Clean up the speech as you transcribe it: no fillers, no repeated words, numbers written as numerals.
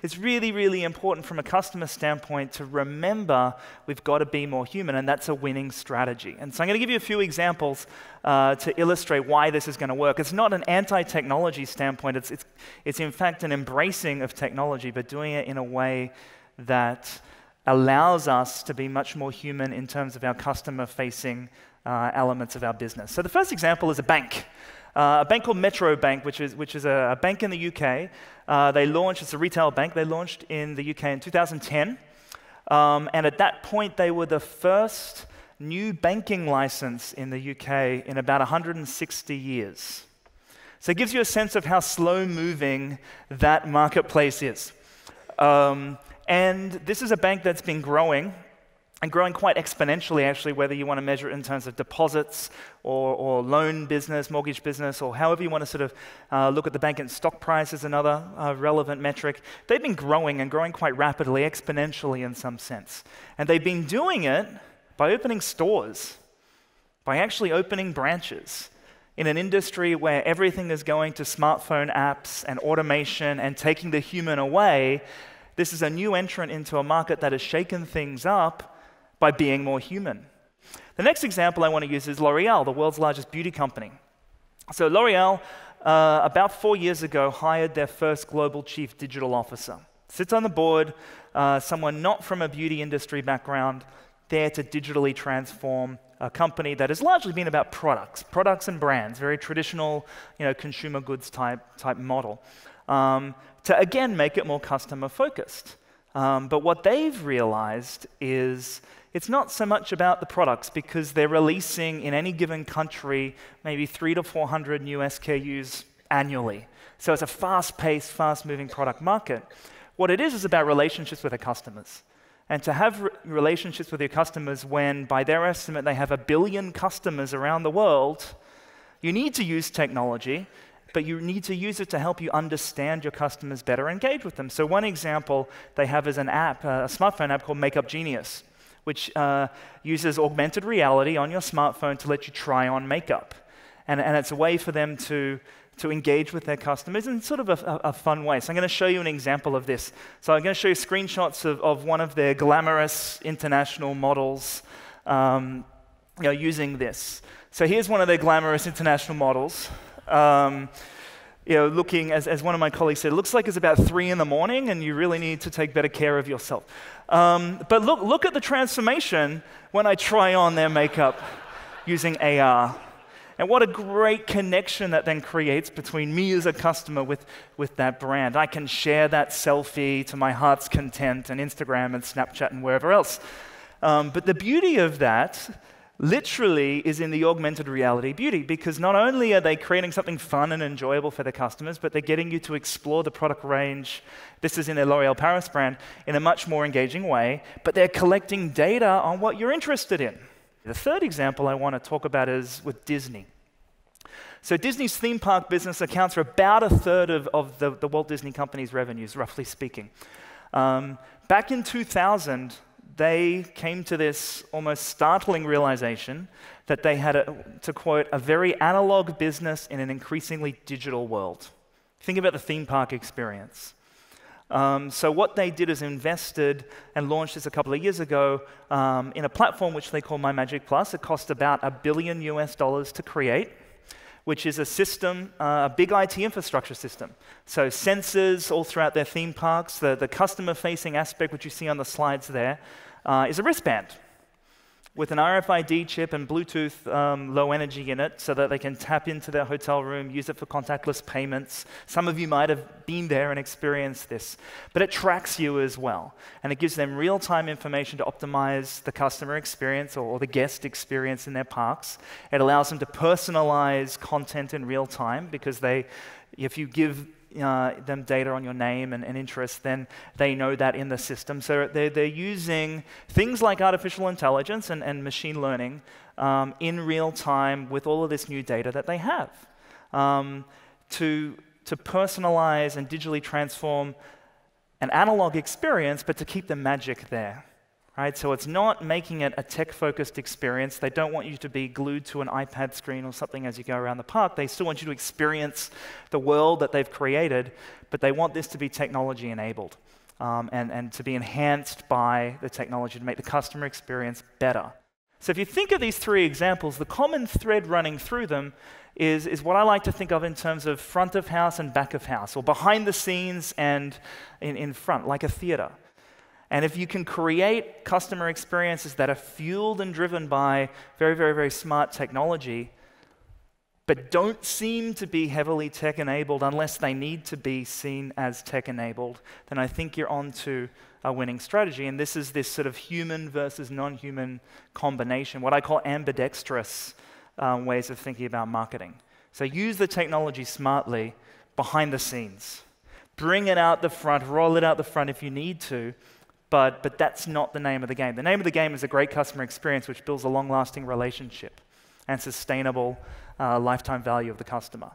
it's really, really important from a customer standpoint to remember we've got to be more human, and that's a winning strategy. And so I'm going to give you a few examples to illustrate why this is going to work. It's not an anti-technology standpoint. It's in fact an embracing of technology, but doing it in a way that allows us to be much more human in terms of our customer-facing elements of our business. So the first example is a bank called Metro Bank, which is a bank in the UK. It's a retail bank. They launched in the UK in 2010. And at that point, they were the first new banking license in the UK in about 160 years. So it gives you a sense of how slow-moving that marketplace is. And this is a bank that's been growing, and growing quite exponentially, actually, whether you want to measure it in terms of deposits or loan business, mortgage business, or however you want to sort of look at the bank. And stock price is another relevant metric. They've been growing and growing quite rapidly, exponentially in some sense. And they've been doing it by opening stores, by actually opening branches. In an industry where everything is going to smartphone apps and automation and taking the human away, this is a new entrant into a market that has shaken things up by being more human. The next example I want to use is L'Oreal, the world's largest beauty company. So L'Oreal, about 4 years ago, hired their first global chief digital officer. Sits on the board, someone not from a beauty industry background, there to digitally transform a company that has largely been about products and brands, very traditional, consumer goods type model, to again make it more customer focused. But what they've realized is it's not so much about the products, because they're releasing in any given country maybe 300 to 400 new SKUs annually. So it's a fast-paced, fast-moving product market. What it is about relationships with their customers. And to have relationships with your customers when, by their estimate, they have 1 billion customers around the world, you need to use technology, but you need to use it to help you understand your customers better, engage with them. So one example they have is an app, a smartphone app called Makeup Genius, which uses augmented reality on your smartphone to let you try on makeup. And it's a way for them to engage with their customers in sort of a fun way. So I'm going to show you an example of this. So I'm going to show you screenshots of one of their glamorous international models using this. So here's one of their glamorous international models. Looking, as one of my colleagues said, it looks like it's about 3 in the morning and you really need to take better care of yourself. But look at the transformation when I try on their makeup using AR. And what a great connection that then creates between me as a customer with that brand. I can share that selfie to my heart's content and Instagram and Snapchat and wherever else. But the beauty of that literally is in the augmented reality beauty, because not only are they creating something fun and enjoyable for their customers, but they're getting you to explore the product range, this is in their L'Oréal Paris brand, in a much more engaging way, but they're collecting data on what you're interested in. The third example I want to talk about is with Disney. So Disney's theme park business accounts for about 1/3 of the Walt Disney Company's revenues, roughly speaking. Back in 2000, they came to this almost startling realization that they had, to quote, a very analog business in an increasingly digital world. Think about the theme park experience. So what they did is invested and launched this a couple of years ago in a platform which they call My Magic Plus. It cost about $1 billion to create, which is a system, a big IT infrastructure system. So sensors all throughout their theme parks. The customer-facing aspect, which you see on the slides there, is a wristband with an RFID chip and Bluetooth low energy in it so that they can tap into their hotel room, use it for contactless payments. Some of you might have been there and experienced this. But it tracks you as well. And it gives them real-time information to optimize the customer experience or the guest experience in their parks. It allows them to personalize content in real time because if you give them data on your name and interest, then they know that in the system. So they're using things like artificial intelligence and machine learning in real time with all of this new data that they have to personalize and digitally transform an analog experience, but to keep the magic there. right? So it's not making it a tech-focused experience. They don't want you to be glued to an iPad screen or something as you go around the park. They still want you to experience the world that they've created, but they want this to be technology-enabled and to be enhanced by the technology to make the customer experience better. So if you think of these three examples, the common thread running through them is what I like to think of in terms of front of house and back of house, or behind the scenes and in front, like a theater. And if you can create customer experiences that are fueled and driven by very, very, very smart technology, but don't seem to be heavily tech-enabled unless they need to be seen as tech-enabled, then I think you're onto a winning strategy. And this is this sort of human versus non-human combination, what I call ambidextrous ways of thinking about marketing. So use the technology smartly behind the scenes. Bring it out the front, roll it out the front if you need to, but that's not the name of the game. The name of the game is a great customer experience which builds a long-lasting relationship and sustainable lifetime value of the customer.